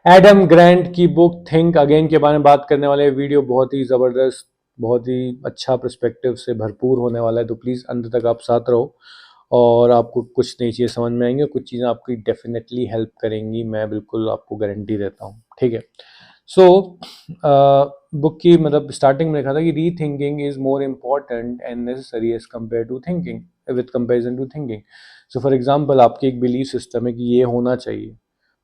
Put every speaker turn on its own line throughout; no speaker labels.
Adam Grand की book think again के बारे में बात करने वाले वीडियो बहुत ही ज़बरदस्त, बहुत ही अच्छा पर्सपेक्टिव से भरपूर होने वाला है, तो प्लीज़ अंत तक आप साथ रहो और आपको कुछ नई चीज़ें समझ में आएंगी, कुछ चीज़ें आपकी डेफिनेटली हेल्प करेंगी, मैं बिल्कुल आपको गारंटी देता हूँ, ठीक है। सो बुक की मतलब स्टार्टिंग में लिखा था कि rethinking is more important and necessary as compare to thinking, with comparison to thinking. So for example आपकी एक बिलीफ सिस्टम है कि ये होना चाहिए,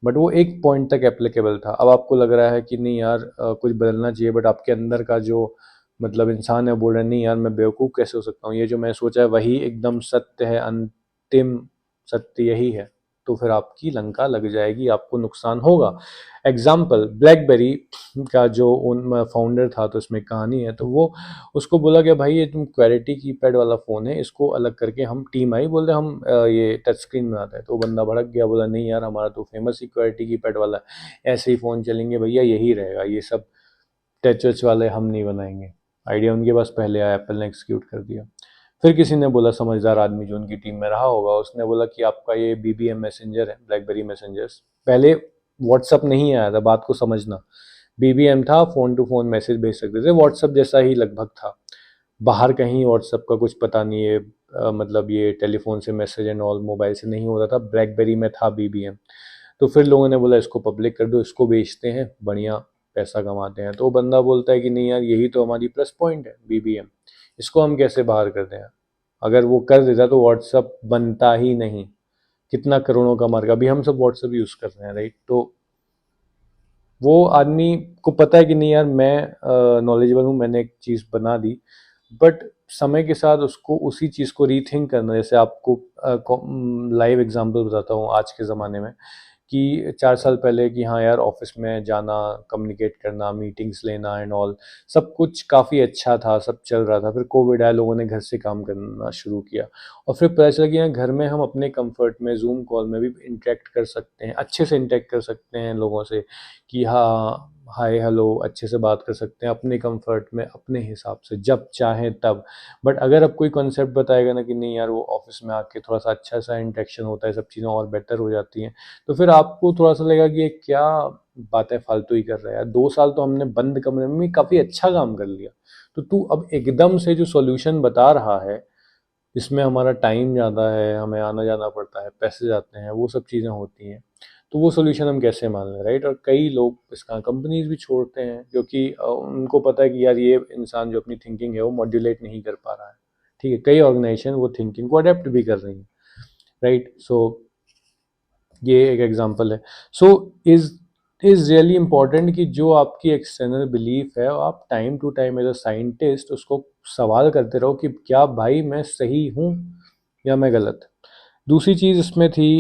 बट वो एक पॉइंट तक एप्लीकेबल था। अब आपको लग रहा है कि नहीं यार कुछ बदलना चाहिए, बट आपके अंदर का जो मतलब इंसान है बोल रहा है नहीं यार मैं बेवकूफ़ कैसे हो सकता हूँ, ये जो मैं सोचा है वही एकदम सत्य है, अंतिम सत्य यही है, तो फिर आपकी लंका लग जाएगी, आपको नुकसान होगा। एग्जाम्पल ब्लैकबेरी का जो उन फाउंडर था, तो इसमें कहानी है, तो वो उसको बोला कि भाई ये तुम क्वालिटी कीपैड वाला फ़ोन है, इसको अलग करके हम टीम आई बोलते हम ये टच स्क्रीन बनाते हैं। तो वो बंदा भड़क गया, बोला नहीं यार हमारा तो फेमस ही क्वालिटी कीपैड वाला है, ऐसे ही फ़ोन चलेंगे भैया, यही रहेगा, ये सब टच वच वाले हम नहीं बनाएंगे। आइडिया उनके पास पहले आया, एप्पल ने एग्जीक्यूट कर दिया। फिर किसी ने बोला, समझदार आदमी जो उनकी टीम में रहा होगा, उसने बोला कि आपका ये BBM मैसेंजर है, ब्लैकबेरी मैसेंजर्स, पहले व्हाट्सअप नहीं आया था, बात को समझना। BBM था, फ़ोन टू फ़ोन मैसेज भेज सकते थे, व्हाट्सअप जैसा ही लगभग था। बाहर कहीं व्हाट्सअप का कुछ पता नहीं है, मतलब ये टेलीफोन से मैसेज एंड ऑल मोबाइल से नहीं होता था, ब्लैकबेरी में था BBM। तो फिर लोगों ने बोला इसको पब्लिक कर दो, इसको बेचते हैं, बढ़िया पैसा कमाते हैं। तो वो बंदा बोलता है कि नहीं यार यही तो हमारी प्लस पॉइंट है BBM, इसको हम कैसे बाहर कर दें। अगर वो कर देता तो व्हाट्सअप बनता ही नहीं, कितना करोड़ों का मार्ग, अभी हम सब व्हाट्सअप यूज़ कर रहे हैं, राइट। तो वो आदमी को पता है कि नहीं यार मैं नॉलेजेबल हूँ, मैंने एक चीज़ बना दी, बट समय के साथ उसको उसी चीज़ को रीथिंक करना। जैसे आपको लाइव एग्जांपल बताता हूँ आज के ज़माने में, कि 4 साल पहले कि हाँ यार ऑफिस में जाना, कम्युनिकेट करना, मीटिंग्स लेना एंड ऑल, सब कुछ काफ़ी अच्छा था, सब चल रहा था। फिर कोविड आया, लोगों ने घर से काम करना शुरू किया, और फिर पता चला कि यहाँ घर में हम अपने कंफर्ट में जूम कॉल में भी इंटरेक्ट कर सकते हैं, अच्छे से इंटरेक्ट कर सकते हैं लोगों से, कि हाँ हाय हेलो अच्छे से बात कर सकते हैं अपने कंफर्ट में, अपने हिसाब से, जब चाहें तब। बट अगर अब कोई कॉन्सेप्ट बताएगा ना कि नहीं यार वो ऑफिस में आके थोड़ा सा अच्छा सा इंटरेक्शन होता है, सब चीज़ें और बेटर हो जाती हैं, तो फिर आपको थोड़ा सा लगेगा कि ये क्या बातें फालतू ही कर रहा है यार, 2 साल तो हमने बंद कमरे में भी काफ़ी अच्छा काम कर लिया, तो तू अब एकदम से जो सॉल्यूशन बता रहा है, इसमें हमारा टाइम ज़्यादा है, हमें आना जाना पड़ता है, पैसे जाते हैं, वो सब चीज़ें होती हैं, तो वो सॉल्यूशन हम कैसे मान लें, राइट। और कई लोग इसका कंपनीज भी छोड़ते हैं, क्योंकि उनको पता है कि यार ये इंसान जो अपनी थिंकिंग है वो मॉड्यूलेट नहीं कर पा रहा है, ठीक है। कई ऑर्गेनाइजेशन वो थिंकिंग को अडेप्ट भी कर रही हैं, राइट। सो ये एक एग्जांपल है। So is is really important कि जो आपकी एक्सटर्नल बिलीफ है, आप time to time as a scientist उसको सवाल करते रहो कि क्या भाई मैं सही हूँ या मैं गलत। दूसरी चीज़ इसमें थी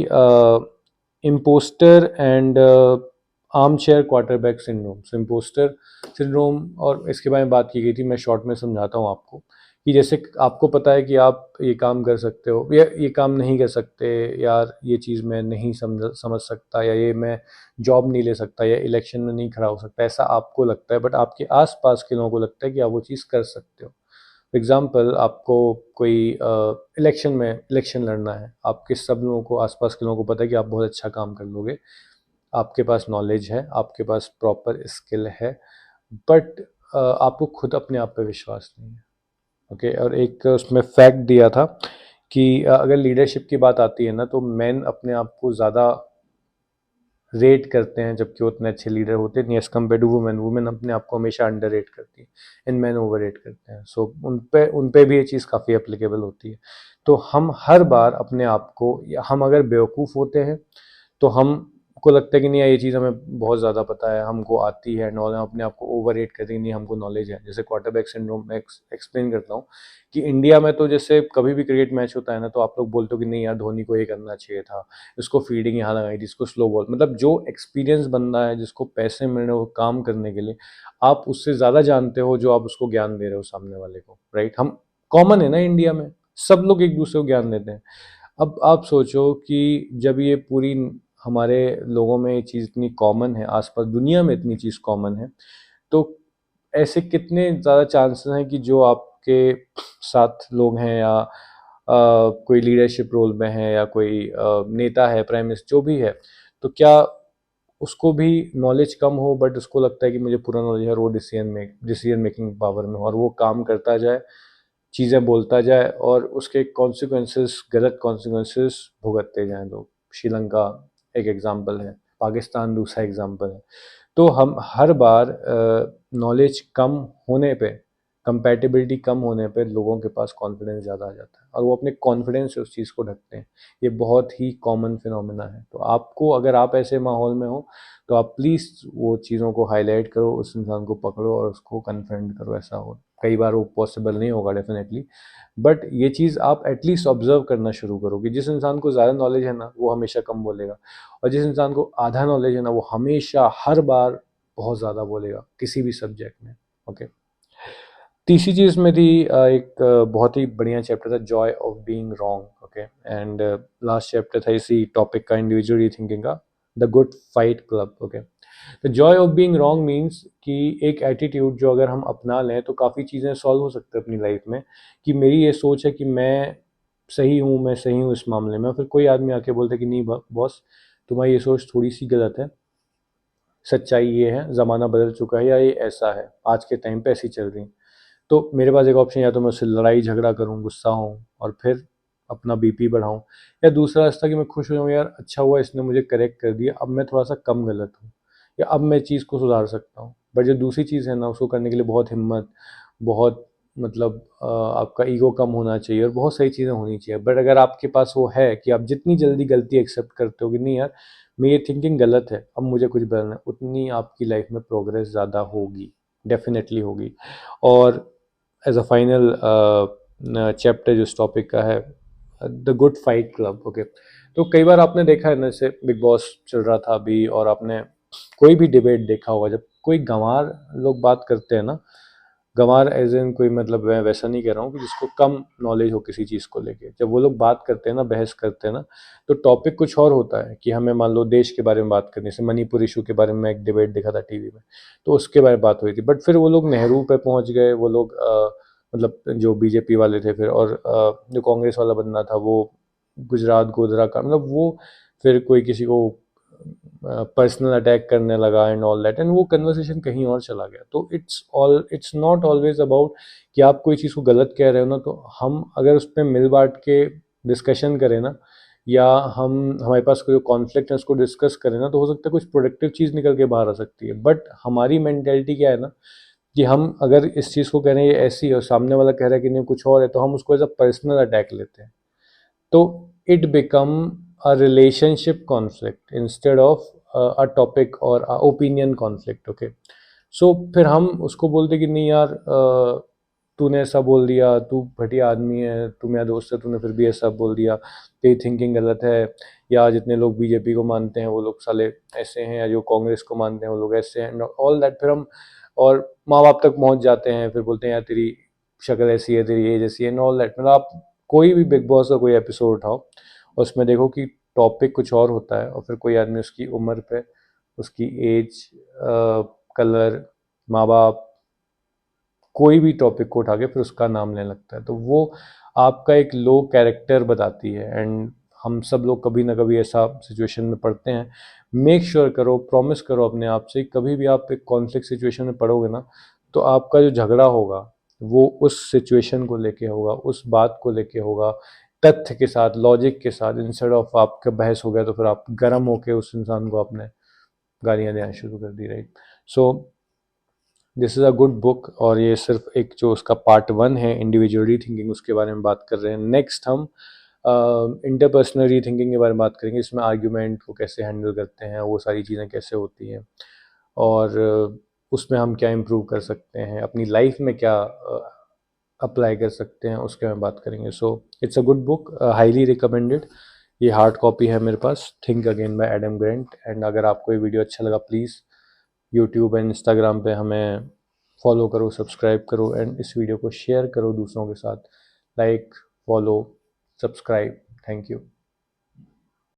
imposter and armchair quarterback syndrome. So imposter syndrome, और इसके बारे में बात की गई थी, मैं शॉर्ट में समझाता हूँ आपको, कि जैसे आपको पता है कि आप ये काम कर सकते हो या ये काम नहीं कर सकते, यार ये चीज़ मैं नहीं समझ सकता, या ये मैं जॉब नहीं ले सकता, या इलेक्शन में नहीं खड़ा हो सकता, ऐसा आपको लगता है, बट आपके आसपास के लोगों को लगता है कि आप वो चीज़ कर सकते हो। एग्जाम्पल, आपको कोई इलेक्शन लड़ना है, आपके सब लोगों को, आसपास के लोगों को पता है कि आप बहुत अच्छा काम कर लोगे, आपके पास नॉलेज है, आपके पास प्रॉपर स्किल है, बट आपको खुद अपने आप पे विश्वास नहीं है, ओके। और एक उसमें फैक्ट दिया था कि अगर लीडरशिप की बात आती है ना, तो मैन अपने आप को ज़्यादा रेट करते हैं, जबकि वो उतने अच्छे लीडर होते नहीं, as compare to women. Women अपने आप को हमेशा अंडर रेट करती है एंड मैन ओवर रेट करते हैं। सो उन पे भी ये चीज़ काफ़ी एप्लीकेबल होती है। तो हम हर बार अपने आप को, या हम अगर बेवकूफ़ होते हैं तो हमको लगता है कि नहीं यार ये चीज़ हमें बहुत ज़्यादा पता है, हमको आती है, नॉलेज, हम अपने आप को ओवर रेट करते हैं, नहीं हमको नॉलेज है। जैसे क्वार्टरबैक सिंड्रोम में एक्सप्लेन करता हूँ, कि इंडिया में तो जैसे कभी भी क्रिकेट मैच होता है ना, तो आप लोग बोलते हो कि नहीं यार धोनी को ये करना चाहिए था, इसको फील्डिंग यहाँ लगाई थी, इसको स्लो बॉल, मतलब जो एक्सपीरियंस बंदा है, जिसको पैसे मिल रहे हो काम करने के लिए, आप उससे ज़्यादा जानते हो जो आप उसको ज्ञान दे रहे हो सामने वाले को, राइट। हम कॉमन है ना इंडिया में, सब लोग एक दूसरे को ज्ञान देते हैं। अब आप सोचो कि जब ये पूरी हमारे लोगों में ये चीज़ इतनी कॉमन है, आसपास दुनिया में इतनी चीज़ कॉमन है, तो ऐसे कितने ज़्यादा चांसेस हैं कि जो आपके साथ लोग हैं, या कोई लीडरशिप रोल में है, या कोई नेता है, प्राइम मिनिस्टर जो भी है, तो क्या उसको भी नॉलेज कम हो बट उसको लगता है कि मुझे पूरा नॉलेज है, और वो डिसीजन मेकिंग पावर में हो और वो काम करता जाए, चीज़ें बोलता जाए और उसके कॉन्सिक्वेंसेस, गलत कॉन्सिक्वेंसेस भुगतते जाएं लोग। श्रीलंका एक एग्जांपल है, पाकिस्तान दूसरा एग्जांपल है। तो हम हर बार नॉलेज कम होने पे, कंपैटिबिलिटी कम होने पे लोगों के पास कॉन्फिडेंस ज़्यादा आ जाता है और वो अपने कॉन्फिडेंस से उस चीज़ को ढकते हैं। ये बहुत ही कॉमन फिनोमेना है। तो आपको, अगर आप ऐसे माहौल में हो तो आप प्लीज़ वो चीज़ों को हाईलाइट करो, उस इंसान को पकड़ो और उसको कन्फ्रंट करो। ऐसा हो, कई बार वो पॉसिबल नहीं होगा डेफिनेटली, बट ये चीज़ आप एटलीस्ट ऑब्जर्व करना शुरू करो कि जिस इंसान को ज़्यादा नॉलेज है ना, वो हमेशा कम बोलेगा, और जिस इंसान को आधा नॉलेज है ना, वो हमेशा हर बार बहुत ज़्यादा बोलेगा किसी भी सब्जेक्ट में। ओके। तीसरी चीज़ में थी एक बहुत ही बढ़िया चैप्टर था, joy of being wrong. Okay. And last chapter था इसी टॉपिक का, इंडिविजुअल रीथिंकिंग का, the good fight club. Okay. तो joy of being wrong means कि एक एटीट्यूड जो अगर हम अपना लें तो काफ़ी चीज़ें सॉल्व हो सकती है अपनी लाइफ में, कि मेरी ये सोच है कि मैं सही हूँ, मैं सही हूँ इस मामले में, फिर कोई आदमी आके बोलता है कि नहीं बॉस, तुम्हारी ये सोच थोड़ी सी गलत है, सच्चाई ये है, ज़माना बदल चुका है, या ये ऐसा है, आज के टाइम पे ऐसी चल रही। तो मेरे पास एक ऑप्शन, या तो मैं उससे लड़ाई झगड़ा करूँ, गुस्सा हूँ और फिर अपना बीपी बढ़ाऊँ, या दूसरा रास्ता कि मैं खुश हो जाऊँ, यार अच्छा हुआ इसने मुझे करेक्ट कर दिया, अब मैं थोड़ा सा कम गलत हूँ, या अब मैं चीज़ को सुधार सकता हूँ। बट जो दूसरी चीज़ है ना, उसको करने के लिए बहुत हिम्मत, बहुत मतलब आपका ईगो कम होना चाहिए और बहुत सारी चीज़ें होनी चाहिए। बट अगर आपके पास वो है कि आप जितनी जल्दी गलती एक्सेप्ट करते हो कि नहीं यार, मैं ये थिंकिंग गलत है, अब मुझे कुछ बदलना है, उतनी आपकी लाइफ में प्रोग्रेस ज़्यादा होगी, डेफिनेटली होगी। और एज अ फाइनल चैप्टर जो इस टॉपिक का है, the good fight club. Okay. तो कई बार आपने देखा है ना, जैसे बिग बॉस चल रहा था अभी, और आपने कोई भी डिबेट देखा होगा, जब कोई गंवार लोग बात करते हैं ना, गंवार एज इन कोई, मतलब मैं वैसा नहीं कह रहा हूँ कि जिसको कम नॉलेज हो किसी चीज़ को लेके, जब वो लोग बात करते हैं ना, बहस करते हैं ना, तो टॉपिक कुछ और होता है कि हमें मान लो देश के बारे में बात करनी, जैसे मणिपुर इशू के बारे में एक डिबेट देखा था टीवी में, तो उसके बारे में बात हुई थी, बट फिर वो लोग नेहरू पे पहुंच गए, वो लोग मतलब जो बीजेपी वाले थे, फिर और जो कांग्रेस वाला बंदा था वो गुजरात गोधरा का, मतलब वो फिर कोई किसी को पर्सनल अटैक करने लगा एंड ऑल दैट, एंड वो कन्वर्सेशन कहीं और चला गया। तो इट्स नॉट ऑलवेज अबाउट कि आप कोई चीज़ को गलत कह रहे हो ना, तो हम अगर उस पर मिल बांट के डिस्कशन करें ना, या हम हमारे पास कोई कॉन्फ्लिक्ट है उसको डिस्कस करें ना, तो हो सकता है कुछ प्रोडक्टिव चीज़ निकल के बाहर आ सकती है। बट हमारी मेंटेलिटी क्या है ना, कि हम अगर इस चीज़ को कह रहे हैं ये ऐसी है और सामने वाला कह रहा है कि नहीं कुछ और है, तो हम उसको एज अ पर्सनल अटैक लेते हैं। तो it become a relationship conflict instead of a topic और ओपिनियन कॉन्फ्लिक्ट। ओके। सो फिर हम उसको बोलते कि नहीं यार, तूने ऐसा बोल दिया, तू घटिया आदमी है, तू मेरा दोस्त है, तूने फिर भी ऐसा बोल दिया, तेरी थिंकिंग गलत है, या जितने लोग बीजेपी को मानते हैं वो लोग साले ऐसे हैं, या जो कांग्रेस को मानते हैं वो लोग ऐसे हैं, ऑल दैट। फिर हम और माँ बाप तक पहुँच जाते हैं, फिर बोलते हैं यार तेरी शक्ल ऐसी है, तेरी एज ऐसी है, एंड ऑल दैट। मतलब आप कोई भी बिग बॉस का कोई एपिसोड उठाओ और उसमें देखो कि टॉपिक कुछ और होता है, और फिर कोई आदमी उसकी उम्र पे, उसकी एज, कलर, माँ बाप, कोई भी टॉपिक को उठा के फिर उसका नाम लेने लगता है, तो वो आपका एक लो कैरेक्टर बताती है। एंड हम सब लोग कभी ना कभी ऐसा सिचुएशन में पड़ते हैं। मेक श्योर करो, प्रॉमिस करो अपने आप से, कभी भी आप एक कॉन्फ्लिक्ट सिचुएशन में पड़ोगे ना, तो आपका जो झगड़ा होगा वो उस सिचुएशन को लेके होगा, उस बात को लेके होगा, तथ्य के साथ, लॉजिक के साथ, इंस्टेड ऑफ आपका बहस हो गया तो फिर आप गर्म होके उस इंसान को आपने गालियाँ देना शुरू कर दी, right. So this is a good book, और ये सिर्फ एक जो उसका पार्ट 1 है इंडिविजुअली थिंकिंग, उसके बारे में बात कर रहे हैं। नेक्स्ट हम इंटरपर्सनल थिंकिंग के बारे में बात करेंगे, इसमें आर्ग्यूमेंट को कैसे हैंडल करते हैं, वो सारी चीज़ें कैसे होती हैं, और उसमें हम क्या इम्प्रूव कर सकते हैं, अपनी लाइफ में क्या अप्लाई कर सकते हैं, उसके में बात करेंगे। So it's a good book, highly recommended. ये हार्ड कॉपी है मेरे पास, think again by Adam Grant. And अगर आपको ये वीडियो अच्छा लगा, प्लीज़ यूट्यूब एंड इंस्टाग्राम पे हमें फॉलो करो, सब्सक्राइब करो, एंड इस वीडियो को शेयर करो दूसरों के साथ। Like, follow, subscribe. Thank you.